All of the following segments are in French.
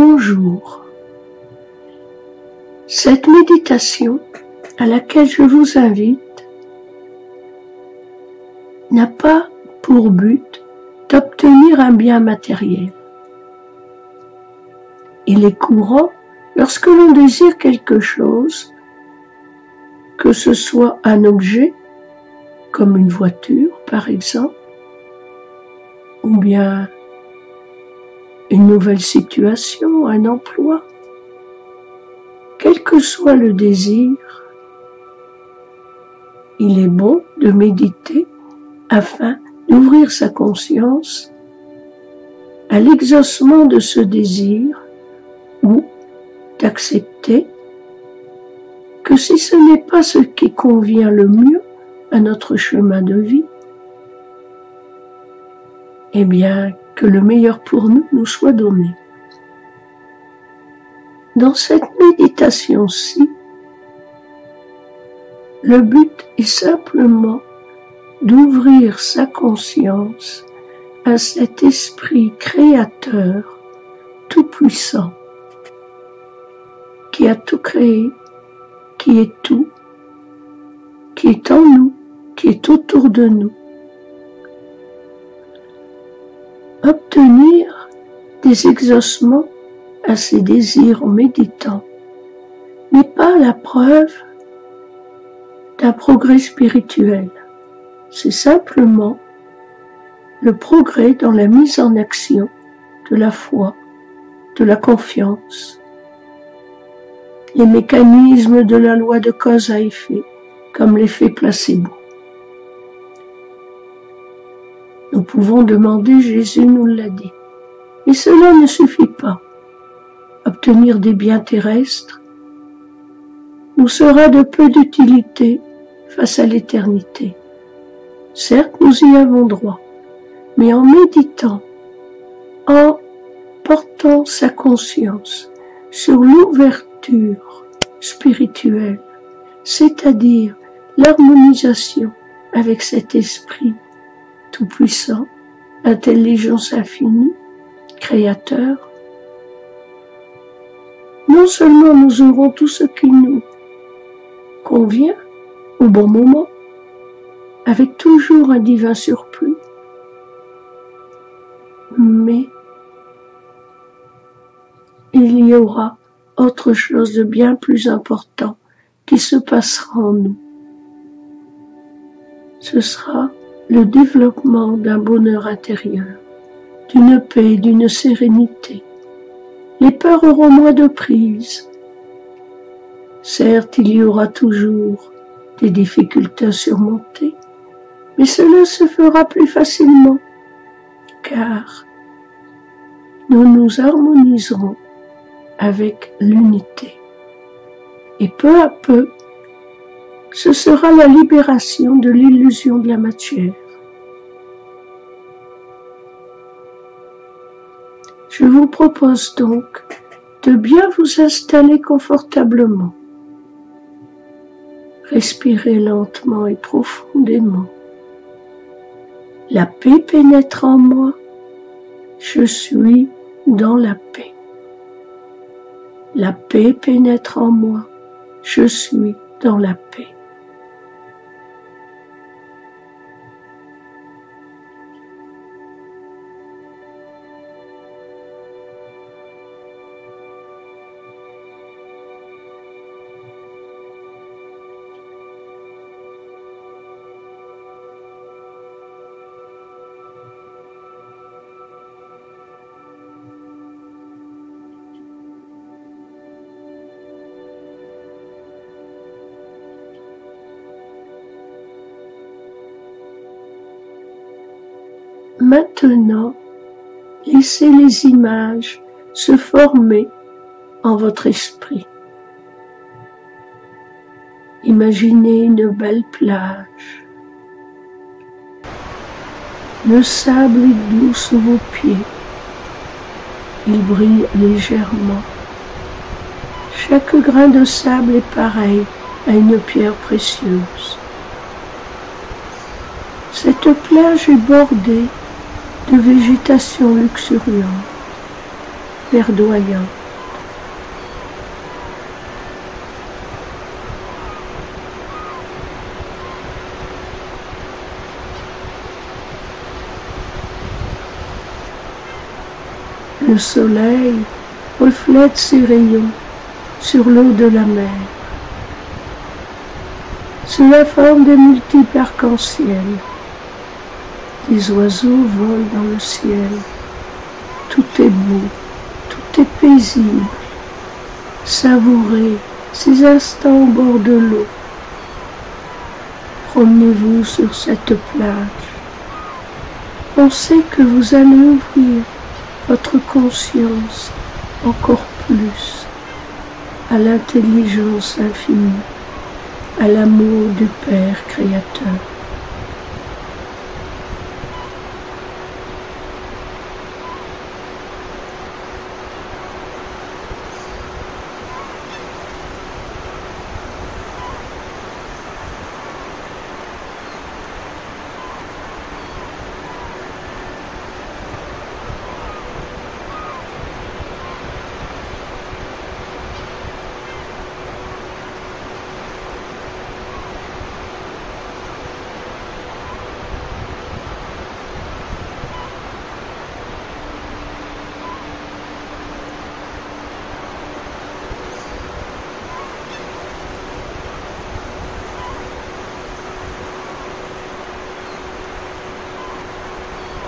Bonjour. Cette méditation à laquelle je vous invite n'a pas pour but d'obtenir un bien matériel. Il est courant, lorsque l'on désire quelque chose, que ce soit un objet, comme une voiture par exemple, ou bien une nouvelle situation, un emploi, quel que soit le désir, il est bon de méditer afin d'ouvrir sa conscience à l'exaucement de ce désir ou d'accepter que si ce n'est pas ce qui convient le mieux à notre chemin de vie, eh bien, que le meilleur pour nous soit donné. Dans cette méditation-ci, le but est simplement d'ouvrir sa conscience à cet esprit créateur tout-puissant qui a tout créé, qui est tout, qui est en nous, qui est autour de nous. Obtenir des exaucements à ses désirs en méditant n'est pas la preuve d'un progrès spirituel. C'est simplement le progrès dans la mise en action de la foi, de la confiance, les mécanismes de la loi de cause à effet, comme l'effet placebo. Nous pouvons demander, Jésus nous l'a dit. Mais cela ne suffit pas. Obtenir des biens terrestres nous sera de peu d'utilité face à l'éternité. Certes, nous y avons droit, mais en méditant, en portant sa conscience sur l'ouverture spirituelle, c'est-à-dire l'harmonisation avec cet esprit tout-puissant, intelligence infinie, créateur, non seulement nous aurons tout ce qui nous convient au bon moment, avec toujours un divin surplus, mais il y aura autre chose de bien plus important qui se passera en nous. Ce sera le développement d'un bonheur intérieur, d'une paix, d'une sérénité. Les peurs auront moins de prise. Certes, il y aura toujours des difficultés à surmonter, mais cela se fera plus facilement, car nous nous harmoniserons avec l'unité. Et peu à peu, ce sera la libération de l'illusion de la matière. Je vous propose donc de bien vous installer confortablement. Respirez lentement et profondément. La paix pénètre en moi. Je suis dans la paix. La paix pénètre en moi. Je suis dans la paix. Maintenant, laissez les images se former en votre esprit. Imaginez une belle plage. Le sable est doux sous vos pieds. Il brille légèrement. Chaque grain de sable est pareil à une pierre précieuse. Cette plage est bordée de végétation luxuriante. verdoyante. Le soleil reflète ses rayons sur l'eau de la mer. Cela forme de multiples arcs-en-ciel. Des oiseaux volent dans le ciel. Tout est beau, tout est paisible. Savourez ces instants au bord de l'eau. Promenez-vous sur cette plage. Pensez que vous allez ouvrir votre conscience encore plus à l'intelligence infinie, à l'amour du Père Créateur.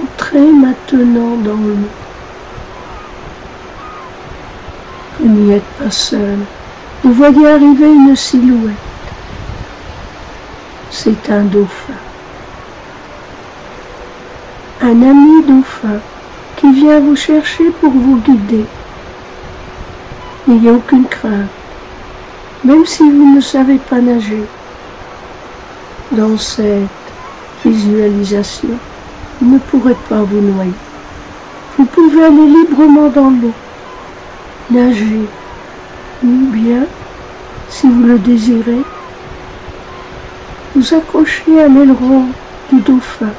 Entrez maintenant dans l'eau. Vous n'y êtes pas seul. Vous voyez arriver une silhouette. C'est un dauphin. Un ami dauphin qui vient vous chercher pour vous guider. N'ayez aucune crainte, même si vous ne savez pas nager. Dans cette visualisation, vous ne pourrez pas vous noyer. Vous pouvez aller librement dans l'eau, nager, ou bien, si vous le désirez, vous accrocher à l'aileron du dauphin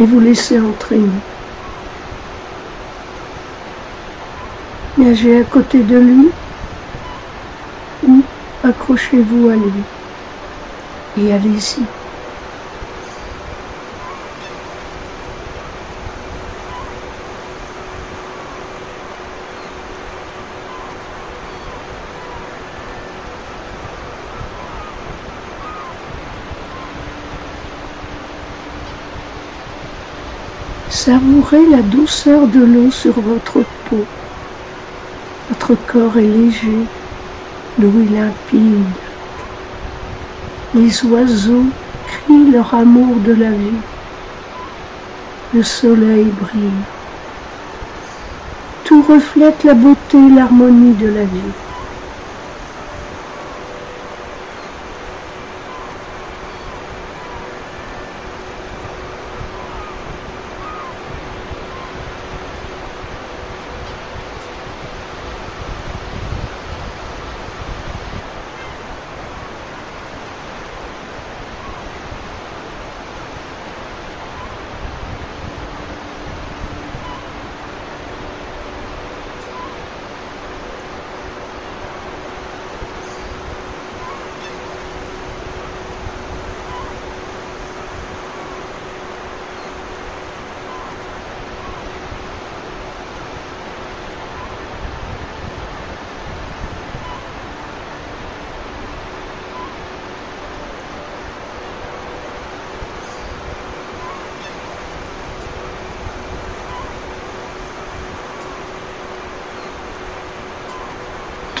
et vous laisser entraîner. Nagez à côté de lui ou accrochez-vous à lui et allez-y. Savourez la douceur de l'eau sur votre peau. Votre corps est léger, l'eau est limpide. Les oiseaux crient leur amour de la vie. Le soleil brille. Tout reflète la beauté et l'harmonie de la vie.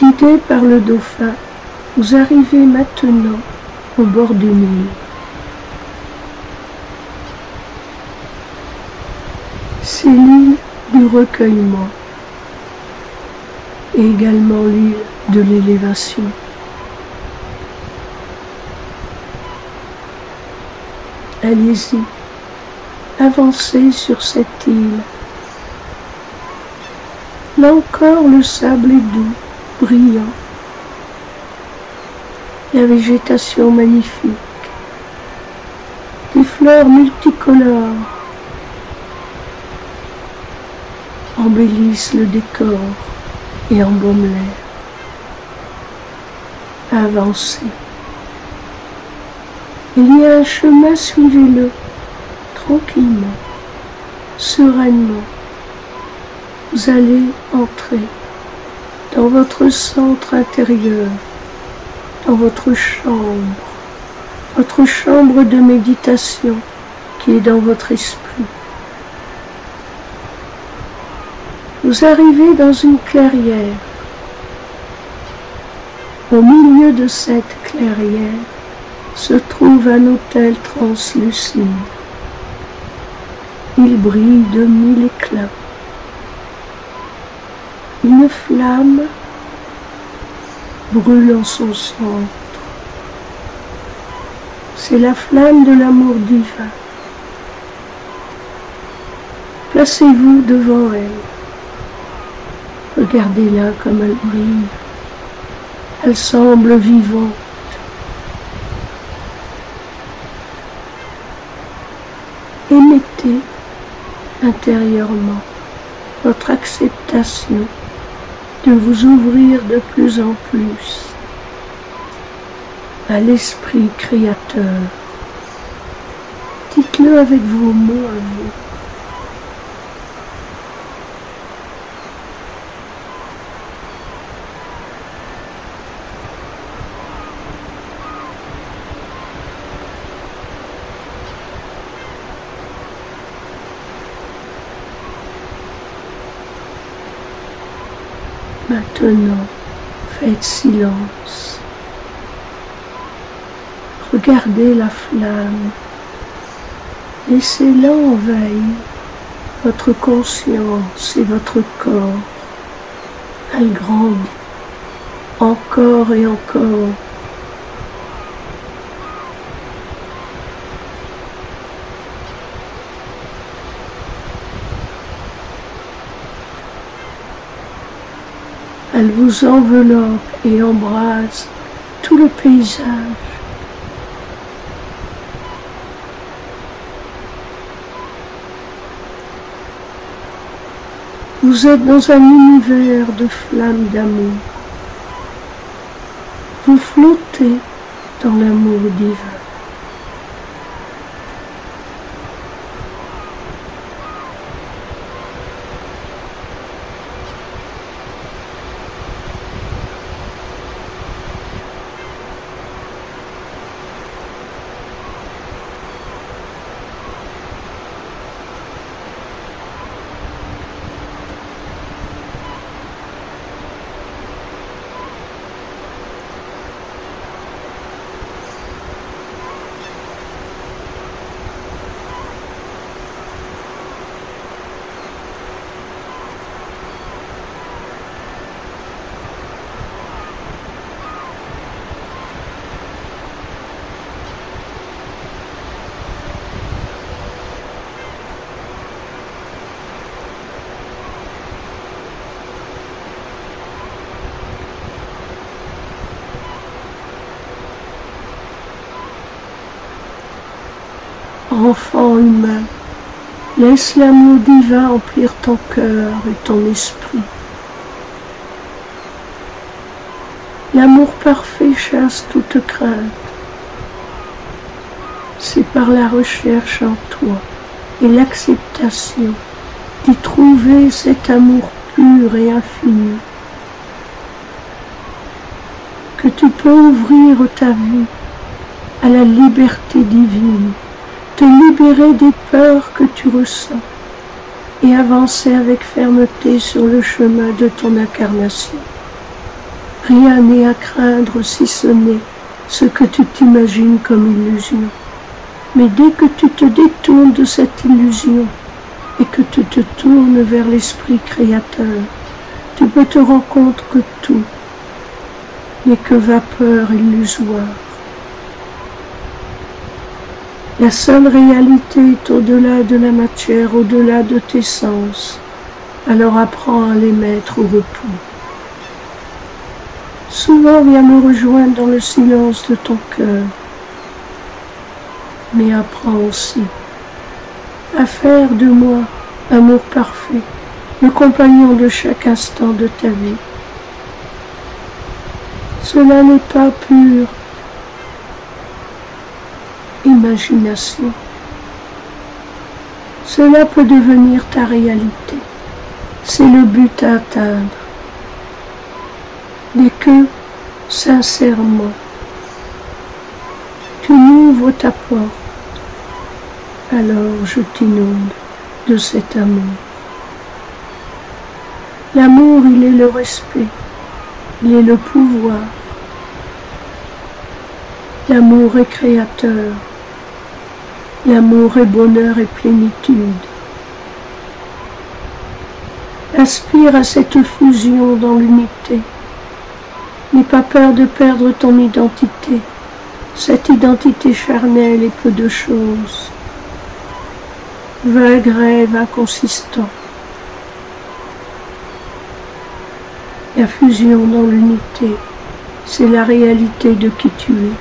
Guidé par le dauphin, vous arrivez maintenant au bord du Nil. C'est l'île du recueillement et également l'île de l'élévation. Allez-y, avancez sur cette île. Là encore, le sable est doux, brillant. La végétation magnifique. Des fleurs multicolores. embellissent le décor et embaument l'air. Avancez. Il y a un chemin, suivez-le, tranquillement, sereinement. Vous allez entrer dans votre centre intérieur, dans votre chambre de méditation qui est dans votre esprit. Vous arrivez dans une clairière. Au milieu de cette clairière se trouve un autel translucide. Il brille de 1000 éclats. Une flamme brûle en son centre. C'est la flamme de l'amour divin. Placez-vous devant elle. Regardez-la comme elle brille. Elle semble vivante. Émettez intérieurement votre acceptation de vous ouvrir de plus en plus à l'esprit créateur. Dites-le avec vos mots à vous. Maintenant, faites silence. Regardez la flamme. Laissez-la envahir votre conscience et votre corps. Elle grandit encore et encore. Elle vous enveloppe et embrase tout le paysage. Vous êtes dans un univers de flammes d'amour. Vous flottez dans l'amour divin. Enfant humain, laisse l'amour divin emplir ton cœur et ton esprit. L'amour parfait chasse toute crainte. C'est par la recherche en toi et l'acceptation d'y trouver cet amour pur et infini que tu peux ouvrir ta vie à la liberté divine, te libérer des peurs que tu ressens et avancer avec fermeté sur le chemin de ton incarnation. Rien n'est à craindre si ce n'est ce que tu t'imagines comme illusion. Mais dès que tu te détournes de cette illusion et que tu te tournes vers l'esprit créateur, tu peux te rendre compte que tout n'est que vapeur illusoire. La seule réalité est au-delà de la matière, au-delà de tes sens. Alors apprends à les mettre au repos. Souvent viens me rejoindre dans le silence de ton cœur. Mais apprends aussi à faire de moi amour parfait le compagnon de chaque instant de ta vie. Cela n'est pas pure imagination. Cela peut devenir ta réalité. C'est le but à atteindre. Dès que, sincèrement, tu m'ouvres ta porte, alors je t'inonde de cet amour. L'amour, il est le respect, il est le pouvoir. L'amour est créateur. L'amour est bonheur et plénitude. Aspire à cette fusion dans l'unité. N'aie pas peur de perdre ton identité. Cette identité charnelle est peu de choses. Vague rêve inconsistant. La fusion dans l'unité, c'est la réalité de qui tu es.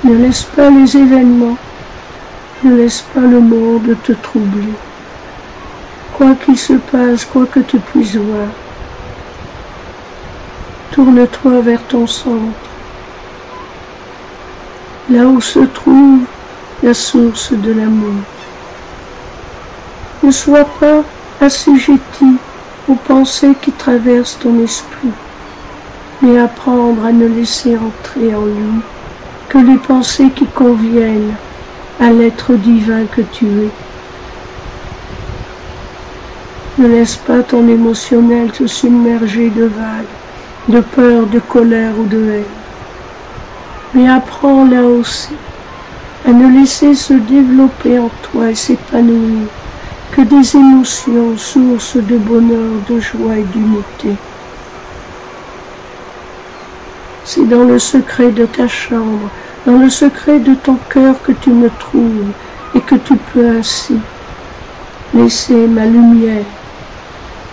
Ne laisse pas les événements, ne laisse pas le monde te troubler. Quoi qu'il se passe, quoi que tu puisses voir, tourne-toi vers ton centre, là où se trouve la source de l'amour. Ne sois pas assujetti aux pensées qui traversent ton esprit, mais apprendre à ne laisser entrer en lui que les pensées qui conviennent à l'être divin que tu es. Ne laisse pas ton émotionnel se submerger de vagues, de peur, de colère ou de haine. Mais apprends là aussi à ne laisser se développer en toi et s'épanouir que des émotions sources de bonheur, de joie et d'unité. C'est dans le secret de ta chambre, dans le secret de ton cœur que tu me trouves et que tu peux ainsi laisser ma lumière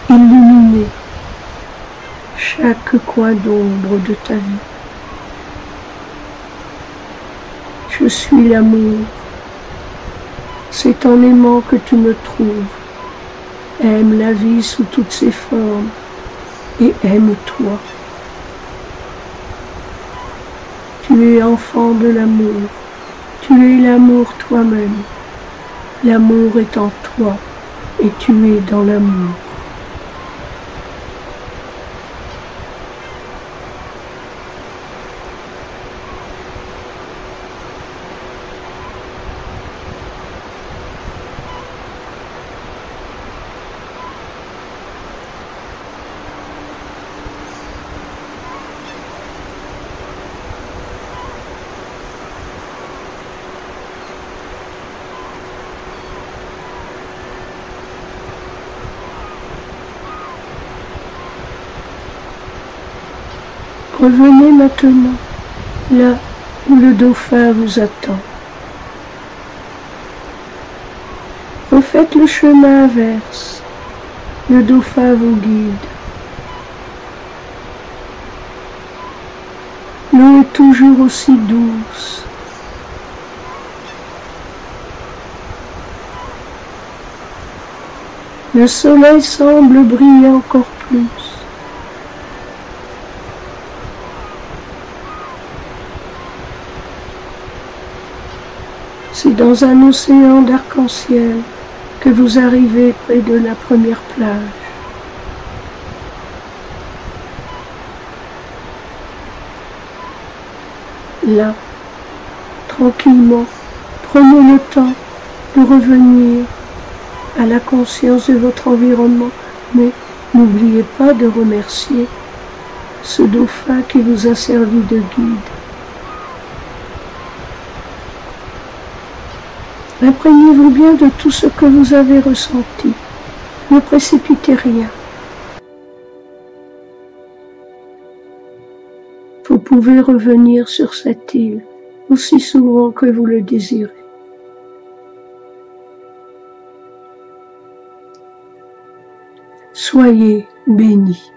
illuminer chaque coin d'ombre de ta vie. Je suis l'amour. C'est en aimant que tu me trouves. Aime la vie sous toutes ses formes et aime-toi. Tu es enfant de l'amour. Tu es l'amour toi-même. L'amour est en toi et tu es dans l'amour. Revenez maintenant, là où le dauphin vous attend. Refaites le chemin inverse, le dauphin vous guide. L'eau est toujours aussi douce. Le soleil semble briller encore plus. C'est dans un océan d'arc-en-ciel que vous arrivez près de la première plage. Là, tranquillement, prenez le temps de revenir à la conscience de votre environnement, mais n'oubliez pas de remercier ce dauphin qui vous a servi de guide. Imprégnez-vous bien de tout ce que vous avez ressenti. Ne précipitez rien. Vous pouvez revenir sur cette île aussi souvent que vous le désirez. Soyez bénis.